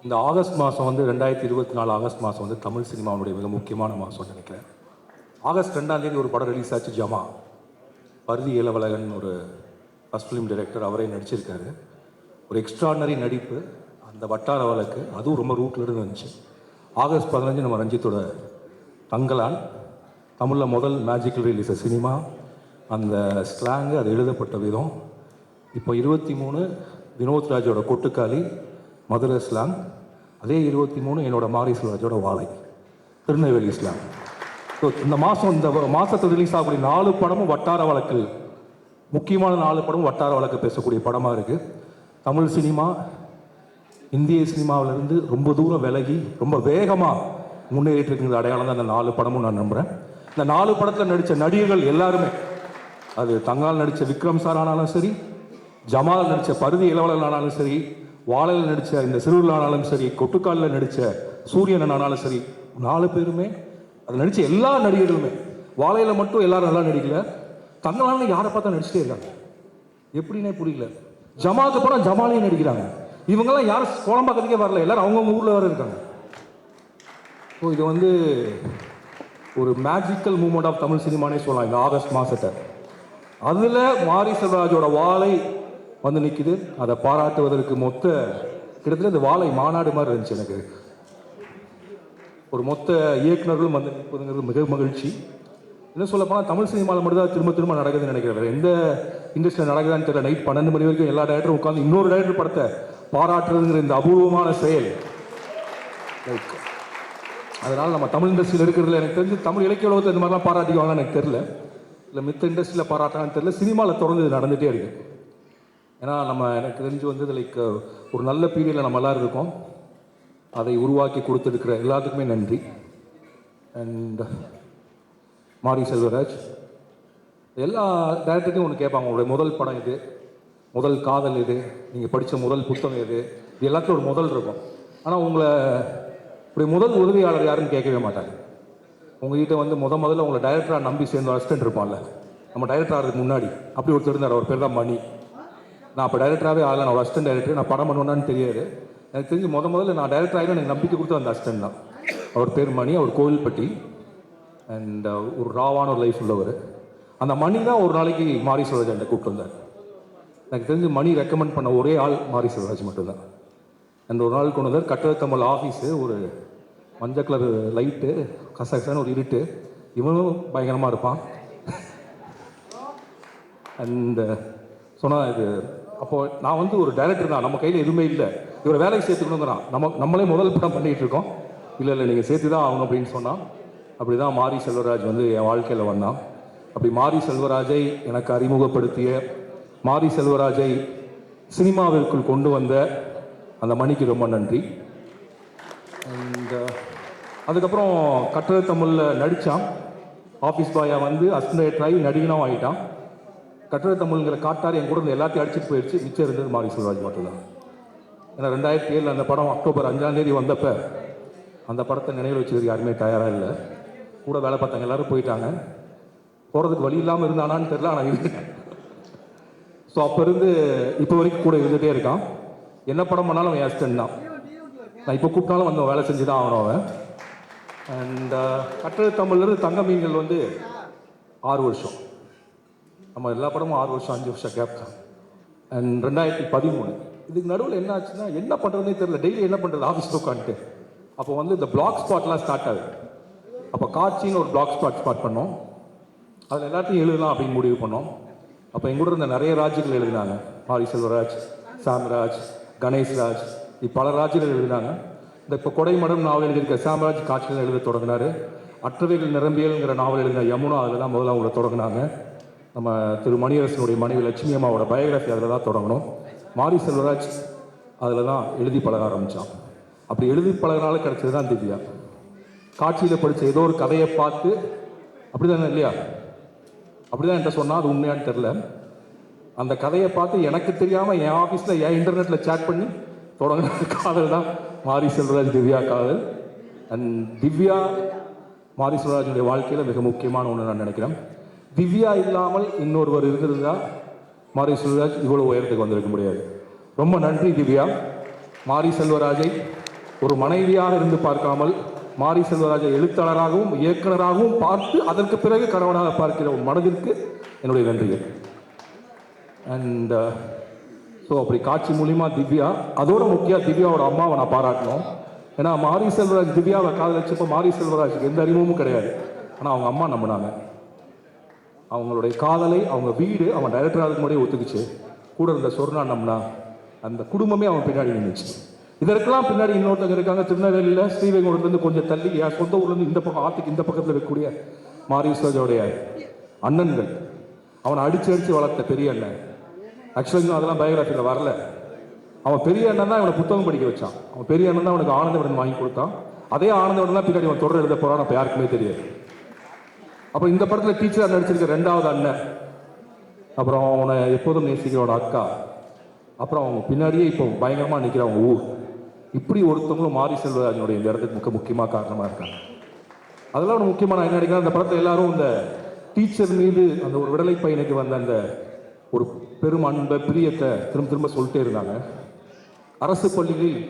இந்த ஆகஸ்ட் மாதம் வந்து 2024 ஆகஸ்ட் மாதம் வந்து தமிழ் சினிமாவுடைய மிக முக்கியமான மாதம்னு நினைக்கிறேன். ஆகஸ்ட் 2ஆம் தேதி ஒரு படம் ரிலீஸ் ஆச்சு, ஜமா. பருதி இளவழகன் ஒரு ஃபஸ்ட் ஃபிலிம் டைரக்டர், அவரே நடிச்சிருக்காரு. ஒரு எக்ஸ்ட்ராடனரி நடிப்பு, அந்த வட்டார வழக்கு, அதுவும் ரொம்ப ரூட்டில் இருந்து வந்துச்சு. ஆகஸ்ட் 15 நம்ம ரஞ்சித்தோட தங்கலான், தமிழில் முதல் மேஜிக்கல் ரிலீஸ் சினிமா. அந்த ஸ்லாங்கு, அது எழுதப்பட்ட விதம். இப்போ 23 வினோத் ராஜோட கொட்டுக்காளி மதுரை ஸ்லாங். அதே 23 என்னோட மாரி செல்வராஜோட வாழை திருநெல்வேலி ஸ்லாங். ஸோ இந்த மாதத்தில் ரிலீஸ் ஆகக்கூடிய 4 படமும் வட்டார வழக்கு, முக்கியமான 4 படமும் வட்டார வழக்கு பேசக்கூடிய படமாக இருக்குது. தமிழ் சினிமா இந்திய சினிமாவிலிருந்து ரொம்ப தூரம் விலகி ரொம்ப வேகமாக முன்னேறிட்டு இருக்கிற அடையாளம் தான் இந்த 4 படமும் நான் நம்புகிறேன். இந்த 4 படத்தில் நடித்த நடிகர்கள் எல்லாருமே, அது தங்கால் நடித்த விக்ரம் சார் ஆனாலும் சரி, ஜமால் நடித்த பருதி இளவலன் ஆனாலும் சரி, வாழையில் நடித்த இந்த சிறுவில் ஆனாலும் சரி, கொட்டுக்காலில் நடித்த சூரியன் ஆனாலும் சரி, 4 பேருமே அது நடித்த எல்லா நடிகர்களுமே, வாழையில் மட்டும் எல்லாரும் நல்லா நடிக்கல, தங்களான்னு யாரை பார்த்தா நடிச்சிட்டே இருக்காங்க. எப்படின்னே புரியல. ஜமாலுக்கு போனால் ஜமாலையும் நடிக்கிறாங்க. இவங்கெல்லாம் யாரும் கோலம்பாக்கத்துக்கே வரல, எல்லாரும் அவங்கவுங்க ஊரில் வர இருக்காங்க. ஸோ இது வந்து ஒரு மேஜிக்கல் மூமெண்ட் ஆஃப் தமிழ் சினிமானே சொல்லலாம் இந்த ஆகஸ்ட் மாதத்தை. அதில் மாரி செல்வராஜோட வாழை வந்து நிற்கிது. அதை பாராட்டுவதற்கு கிட்டத்தட்ட இந்த வாழை மாநாடு மாதிரி இருந்துச்சு. எனக்கு ஒரு மொத்த இயக்குநர்களும் வந்து நிற்பதுங்கிறது மிக மகிழ்ச்சி. என்ன சொல்ல போனால் தமிழ் சினிமாவில் மட்டும்தான் திரும்ப திரும்ப நடக்குதுன்னு நினைக்கிறேன். வேறு எந்த இண்டஸ்ட்ரியில் நடக்குதான்னு தெரியல. நைட் 12 மணி வரைக்கும் எல்லா டைரக்டரும் உட்காந்து இன்னொரு டைரக்டர் படத்தை பாராட்டுறதுங்கிற இந்த அபூர்வமான செயல். அதனால் நம்ம தமிழ் இண்டஸ்ட்ரியில் இருக்கிறதுல எனக்கு தெரிஞ்சு தமிழ் இலக்கிய உலகத்தில் இந்த மாதிரிலாம் பாராட்டிக்குவாங்கன்னு எனக்கு தெரியல. இல்லை மித்த இண்டஸ்ட்ரியில் பாராட்டான்னு தெரியல. சினிமாவில் தொடர்ந்து இது நடந்துகிட்டே இருக்கு. ஏன்னா எனக்கு தெரிஞ்சு வந்து லைக் ஒரு நல்ல பீரியடில் நம்ம எல்லோரும் இருக்கோம். அதை உருவாக்கி கொடுத்துருக்கிற எல்லாத்துக்குமே நன்றி. அண்ட் மாரி செல்வராஜ், எல்லா டேரக்டர்ட்டையும் ஒன்று கேட்பாங்க, உங்களுடைய முதல் படம் இது, முதல் காதல் இது, நீங்கள் படித்த முதல் புத்தகம் இது, இது எல்லாத்துக்கும் ஒரு முதல் இருக்கும். ஆனால் உங்களை இப்படி முதல் உதவியாளர் யாருன்னு கேட்கவே மாட்டாங்க. உங்ககிட்ட வந்து முதல்ல உங்களை டைரக்டராக நம்பி சேர்ந்த அசிஸ்டன்ட் இருப்பான்ல, நம்ம டைரக்டர் ஆகிறதுக்கு முன்னாடி அப்படி ஒருத்தர் இருந்தார். அவர் பேர் தான் மணி. நான் அப்போ டைரக்டராகவே ஆகலை, நான் ஒரு அசிஸ்டன்ட் டைரக்டர். நான் படம் பண்ணுவேன்னு தெரியாது. எனக்கு தெரிஞ்சு முதல்ல நான் டைரக்டர் ஆகிடும் எனக்கு நம்பிக்கை கொடுத்து அந்த அசிஸ்டன்ட் தான். அவர் பேர் மணி. அவர் கோவில்பட்டி. அண்ட் ஒரு ராவான ஒரு லைஃப் உள்ளவர். அந்த மணி தான் ஒரு நாளைக்கு மாரி செல்வராஜ் என்கிட்ட கூப்பிட்டு வந்தார். எனக்கு தெரிஞ்சு மணி ரெக்கமெண்ட் பண்ண ஒரே ஆள் மாரி செல்வராஜ் மட்டும்தான். அண்ட் ஒரு நாள் கொண்டு வந்தார். கட்டடத்தமிழ் ஆஃபீஸு, ஒரு மஞ்சள் கலர் லைட்டு, கசகசான ஒரு இருட்டு. இவனும் பயங்கரமாக இருப்பான். அண்ட் சொன்னால் இது அப்போது நான் வந்து ஒரு டைரக்டர் தான், நம்ம கையில் எதுவுமே இல்லை, இவரை வேலைக்கு சேர்த்துக்கணுங்கிறான். நம்மளே முதல் படம் பண்ணிகிட்டு இருக்கோம். இல்லை நீங்கள் சேர்த்து தான் ஆகணும் அப்படின்னு சொன்னால், அப்படி தான் மாரி செல்வராஜ் வந்து என் வாழ்க்கையில் வந்தான். அப்படி மாரி செல்வராஜை எனக்கு அறிமுகப்படுத்திய, மாரி செல்வராஜை சினிமாவிற்குள் கொண்டு வந்த அந்த மணிக்கு ரொம்ப நன்றி. அண்ட் அதுக்கப்புறம் கட்டட தமிழில் நடித்தான். ஆஃபீஸ் பாயாக வந்து அசிஸ்டன்ட் டைரக்டர் ஆகி நடிகனாகவும் ஆகிட்டான். கட்டட தமிழ்ங்கிற காட்டார் என் கூட இருந்து எல்லாத்தையும் அடிச்சுட்டு போயிடுச்சு. மிச்சம் இருந்தது மாரி செல்வராஜ் மட்டும்தான். ஏன்னா 2007 அந்த படம் அக்டோபர் 5ஆம் தேதி வந்தப்போ அந்த படத்தை நினைவில் வச்சதுக்கு யாருமே தயாராக இல்லை. கூட வேலை பார்த்தாங்க எல்லாரும் போயிட்டாங்க. போகிறதுக்கு வழி இல்லாமல் இருந்தானான்னு தெரியல, ஆனால் இருந்துட்டேன். ஸோ அப்போ இருந்து இப்போ வரைக்கும் கூட இருந்துகிட்டே இருக்கான். என்ன படம் பண்ணாலும் அவன் அசிஸ்டன்ட் தான். நான் இப்போ கூப்பிட்டாலும் வந்து வேலை செஞ்சு தான் ஆகணும் அவன். அண்ட் கட்டட தமிழ்லேருந்து தங்க மீன்கள் வந்து 6 வருஷம். நம்ம எல்லா படமும் 6 வருஷம் 5 வருஷம் கேப் தான். அண்ட் 2013 இதுக்கு நடுவில் என்ன ஆச்சுன்னா, என்ன பண்ணுறதுனே தெரியல. டெய்லி என்ன பண்ணுறது, ஆஃபீஸில் உட்காந்துட்டு. அப்போ வந்து இந்த பிளாக் ஸ்பாட்லாம் ஸ்டார்ட் ஆகுது. அப்போ காட்சின்னு ஒரு பிளாக் ஸ்பாட் பண்ணோம். அதில் எல்லாத்தையும் எழுதலாம் அப்படின்னு முடிவு பண்ணோம். அப்போ எங்கூட இருந்த நிறைய ராஜ்யங்கள் எழுதினாங்க. மாரி செல்வராஜ், சாம்ராஜ், கணேஷ்ராஜ், பல ராஜ்யங்கள் எழுதினாங்க. இந்த இப்போ கொடைமடம் நாவல் எழுதியிருக்க சாம்ராஜ் காட்சிகள் எழுத தொடங்கினார். அற்றவைகள் நிரம்பியல்ங்கிற நாவல் எழுதின யமுனா அதில் தான் முதல்ல அவங்கள தொடங்கினாங்க. நம்ம திரு மணியரசனுடைய மனைவி லட்சுமி அம்மாவோட பயோகிராஃபி அதில் தான் தொடங்கணும். மாரி செல்வராஜ் அதில் தான் எழுதி பழக ஆரம்பித்தான். அப்படி எழுதி பழகினால கிடச்சது தான் திவ்யா. காட்சியில் படித்த ஏதோ ஒரு கதையை பார்த்து, அப்படி தானே இல்லையா, அப்படி தான் என்கிட்ட சொன்னால், அது உண்மையானு தெரில. அந்த கதையை பார்த்து எனக்கு தெரியாமல் என் ஆஃபீஸில் என் இன்டர்நெட்டில் சேட் பண்ணி தொடங்கின காதல் தான் மாரி செல்வராஜ் திவ்யா காதல். அண்ட் திவ்யா மாரி செல்வராஜனுடைய வாழ்க்கையில் மிக முக்கியமான ஒன்று நான் நினைக்கிறேன். திவ்யா இல்லாமல் இன்னொருவர் இருந்திருந்தா மாரி செல்வராஜ் இவ்வளோ உயரத்துக்கு வந்திருக்க முடியாது. ரொம்ப நன்றி திவ்யா. மாரி செல்வராஜை ஒரு மனைவியாக இருந்து பார்க்காமல் மாரி செல்வராஜை எழுத்தாளராகவும் இயக்குனராகவும் பார்த்து அதற்கு பிறகு கணவனாக பார்க்கிற ஒரு மனதிற்கு என்னுடைய நன்றிகள். அண்ட் ஸோ அப்படி காட்சி மூலியமாக திவ்யா, அதோட முக்கியம் திவ்யாவோட அம்மாவை நான் பாராட்டணும். ஏன்னா மாரி செல்வராஜ் திவ்யாவை காதலிச்சப்போ மாரி செல்வராஜுக்கு எந்த அறிமுகமும் கிடையாது. ஆனால் அவங்க அம்மா நம்பினாங்க. அவங்களுடைய காதலை அவங்க வீடு அவன் டைரக்டர் ஆகுது முன்னாடியே ஒத்துக்குச்சு. கூட இருந்த சொர்ணா நம்பினா அந்த குடும்பமே அவன் பின்னாடி நின்றுச்சு. இதற்கெல்லாம் பின்னாடி இன்னொருத்தங்க இருக்காங்க. திருநெல்வேலியில் ஸ்ரீவைகுண்டத்துலேருந்து கொஞ்சம் தள்ளி என் சொந்த ஊர்லேருந்து இந்த பக்கம் ஆற்றுக்கு இந்த பக்கத்தில் இருக்கக்கூடிய மாரி செல்வராஜோடைய அண்ணன்கள். அவனை அடித்து அடித்து வளர்த்த பெரிய அண்ணன். ஆக்சுவலாக அதெல்லாம் பயோகிராஃபியில் வரல. அவன் பெரிய அண்ணன் தான் இவனை புத்தகம் படிக்க வச்சான். அவன் பெரிய அண்ணன் தான் அவனுக்கு ஆனந்தவிடன் வாங்கி கொடுத்தான். அதே ஆனந்தவிடன் தான் பின்னாடி அவன் தொடர் எழுத போகிறான். அப்போ யாருக்குமே தெரியாது. அப்போ இந்த படத்தில் டீச்சராக நடிச்சிருக்க ரெண்டாவது அண்ணன், அப்புறம் அவனை எப்போதும் நேசிக்கிறோட அக்கா, அப்புறம் அவங்க பின்னாடியே இப்போ பயங்கரமாக நிற்கிறவங்க ஊர். இப்படி ஒருத்தவங்களும் மாரி செல்வராஜனுடைய இந்த இடத்துக்கு முக்கியமாக காரணமாக இருக்காங்க. அதெல்லாம் ஒரு முக்கியமாக நான் என்ன நினைக்கிறேன், அந்த படத்தில் எல்லாரும் இந்த டீச்சர் மீது அந்த ஒரு விடலை பையனுக்கு வந்த அந்த ஒரு பெரும் அன்பை பிரியத்தை திரும்ப திரும்ப சொல்லிட்டே இருந்தாங்க. அரசு பள்ளிகளில்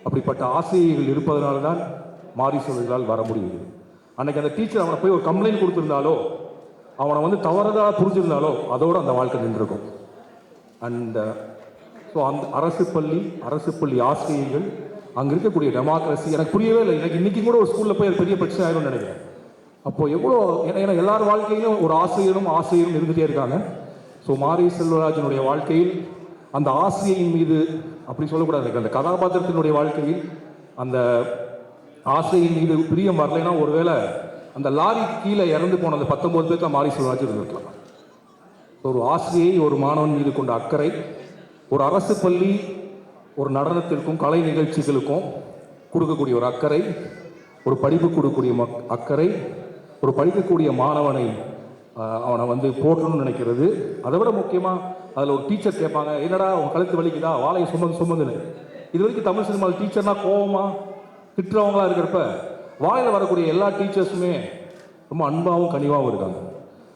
அப்படிப்பட்ட ஆசிரியர்கள் இருப்பதனால தான் மாரி செல்வர்களால் வர முடியுது. அன்னைக்கு அந்த டீச்சர் அவனை போய் ஒரு கம்ப்ளைண்ட் கொடுத்துருந்தாலோ, அவனை வந்து தவறுதலாக புரிஞ்சிருந்தாலோ அதோடு அந்த வாழ்க்கை நின்றுருக்கும். அண்ட் ஸோ அந்த அரசு பள்ளி ஆசிரியர்கள் அங்கே இருக்கக்கூடிய டெமோக்ரஸி எனக்கு புரியவே இல்லை. எனக்கு இன்றைக்கி கூட ஒரு ஸ்கூலில் போய் அது பெரிய பிரச்சனை ஆகிடும்னு நினைக்கிறேன். அப்போது எவ்வளோ, ஏன்னா எல்லார் வாழ்க்கையிலும் ஒரு ஆசிரியரும் இருந்துகிட்டே இருக்காங்க. ஸோ மாரி செல்வராஜனுடைய வாழ்க்கையில் அந்த ஆசிரியின் மீது அப்படி சொல்லக்கூடாது, அந்த கதாபாத்திரத்தினுடைய வாழ்க்கையில் அந்த ஆசிரியின் மீது பிரியம் வரலைன்னா ஒருவேளை அந்த லாரி கீழே இறந்து போன அந்த 19 பேருக்கு மாரி செல்வராஜ் இருந்திருக்கலாம். ஒரு ஆசிரியை ஒரு மாணவன் மீது கொண்ட அக்கறை, ஒரு அரசு பள்ளி ஒரு நடனத்திற்கும் கலை நிகழ்ச்சிகளுக்கும் கொடுக்கக்கூடிய ஒரு அக்கறை, ஒரு படிப்பு கொடுக்கக்கூடிய அக்கறை, ஒரு படிக்கக்கூடிய மாணவனை அவனை வந்து போற்றணும்னு நினைக்கிறது. அதை விட முக்கியமாக அதில் ஒரு டீச்சர் கேட்பாங்க, என்னடா உன் கழுத்து வலிக்குதா, வாழையை சுமந்துன்னு. இது வரைக்கும் தமிழ் சினிமாவில் டீச்சர்னா கோபமாக திட்டுறவங்களா இருக்கிறப்ப வாயில் வரக்கூடிய எல்லா டீச்சர்ஸுமே ரொம்ப அன்பாகவும் கனிவாகவும் இருக்காங்க.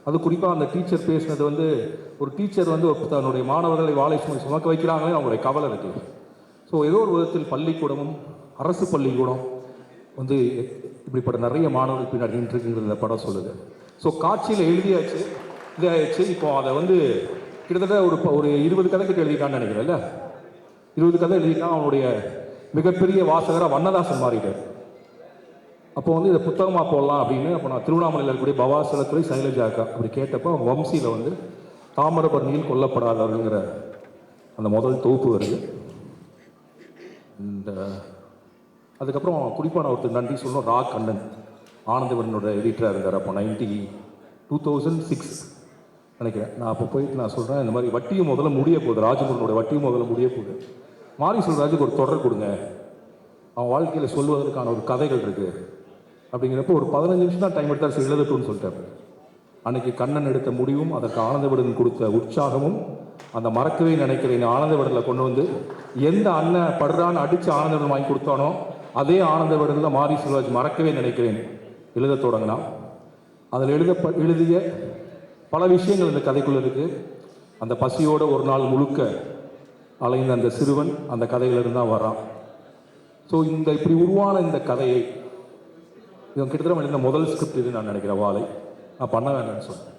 அது குறிப்பாக அந்த டீச்சர் பேசினது வந்து ஒரு டீச்சர் வந்து தன்னுடைய மாணவர்களை வாழை சுமக்க வைக்கிறாங்களே அவங்களுடைய கவலை இருக்குது. ஸோ ஏதோ ஒரு விதத்தில் பள்ளிக்கூடமும் அரசு பள்ளிக்கூடம் வந்து இப்படிப்பட்ட நிறைய மாணவர்கள் பின்னாடி நின்றுருக்குங்கிற இந்த படம் சொல்லுது. ஸோ காட்சியில் எழுதியாச்சு, இதாகிடுச்சு. இப்போ அதை வந்து கிட்டத்தட்ட ஒரு 20 கதை கிட்ட எழுதிட்டான்னு நினைக்கிறேன்ல. 20 கதை எழுதிட்டான். அவனுடைய மிகப்பெரிய வாசகராக வண்ணதாசன் மாறிட்டார். அப்போ வந்து இதை புத்தகமாக போடலாம் அப்படின்னு அப்போ நான் திருவண்ணாமலையில் இருக்கக்கூடிய பவாசலத்துறை சைலஜாக்கா அப்படி கேட்டப்போ அவங்க வம்சியில் வந்து தாமிரபரணியில் கொல்லப்படாதவர்கள்ங்கிற அந்த முதல் தொகுப்பு வருது. இந்த அதுக்கப்புறம் குறிப்பாக நான் ஒருத்தர் நன்றி சொல்லணும், ரா கண்ணன் ஆனந்தவனோட எடிட்டராக இருந்தார். அப்போ 2006 நினைக்கிறேன். நான் அப்போ போயிட்டு நான் சொல்கிறேன், இந்த மாதிரி வட்டியும் முதல்ல முடிய போகுது, ராஜமுருகனோட வட்டியும் முதல்ல முடிய போகுது, மாரி செல்வராஜுக்கு ஒரு தொடர் கொடுங்க, அவன் வாழ்க்கையில் சொல்வதற்கான ஒரு கதைகள் இருக்குது அப்படிங்கிறப்போ ஒரு 15 நிமிஷம் தான் டைம் எடுத்தால் எழுதட்டும்னு சொல்லிட்டார். அன்னைக்கு கண்ணன் எடுத்த முடிவும் அதற்கு ஆனந்தவிடன் கொடுத்த உற்சாகமும் அந்த மறக்கவே நினைக்கிறேன் ஆனந்தவிடனில் கொண்டு வந்து எந்த அண்ணன் படுறான்னு அடித்து ஆனந்தவிடன் வாங்கி கொடுத்தானோ அதே ஆனந்தவிடனில் மாரி செல்வராஜ் மறக்கவே நினைக்கிறேன் எழுத தொடங்கினா. அதில் எழுதிய பல விஷயங்கள் இந்த கதைக்குள்ளே இருக்குது. அந்த பசியோடு ஒரு நாள் முழுக்க அலைந்த அந்த சிறுவன் அந்த கதையிலிருந்து தான் வரான். ஸோ இந்த இப்படி உருவான இந்த கதையை இவன் கிட்டத்தட்ட எழுதின முதல் ஸ்கிரிப்ட் இது நான் நினைக்கிறேன். வாழை நான் பண்ண வேண்டாம்னு சொன்னேன்.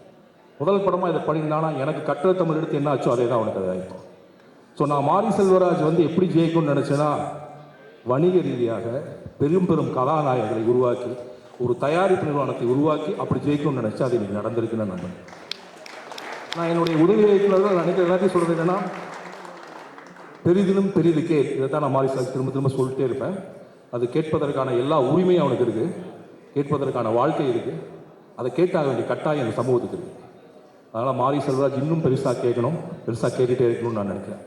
முதல் படமாக இதை பண்ணியிருந்தானா எனக்கு கட்டுரை தமிழ் எடுத்து என்ன ஆச்சோ அதே தான் அவனுக்கு அதை ஆகிடும். ஸோ நான் மாரி செல்வராஜ் வந்து எப்படி ஜெயிக்கும்னு நினச்சேன்னா, வணிக ரீதியாக பெரும் பெரும் கதாநாயகர்களை உருவாக்கி ஒரு தயாரிப்பு நிறுவனத்தை உருவாக்கி அப்படி ஜெயிக்கும்னு நினச்சா அது இன்னைக்கு நடந்திருக்குன்னு நான் நம்புறேன். நான் என்னுடைய உதவி இயக்குநர்கள் நினைக்கிற எல்லாத்தையும் சொல்கிறது என்னென்னா, பெரிதிலும் பெரிது கேள், இதை தான் நான் மாரி செல்வராஜ் திரும்ப திரும்ப சொல்லிட்டே இருப்பேன். அது கேட்பதற்கான எல்லா உரிமையும் அவனுக்கு இருக்குது, கேட்பதற்கான வாழ்க்கை இருக்குது, அதை கேட்டாக வேண்டிய கட்டாயம் அந்த சமூகத்துக்கு இருக்குது. அதனால் மாரி செல்வராஜ் இன்னும் பெருசாக கேட்கணும், பெருசாக கேட்டுகிட்டே இருக்கணும்னு நான் நினைக்கிறேன்.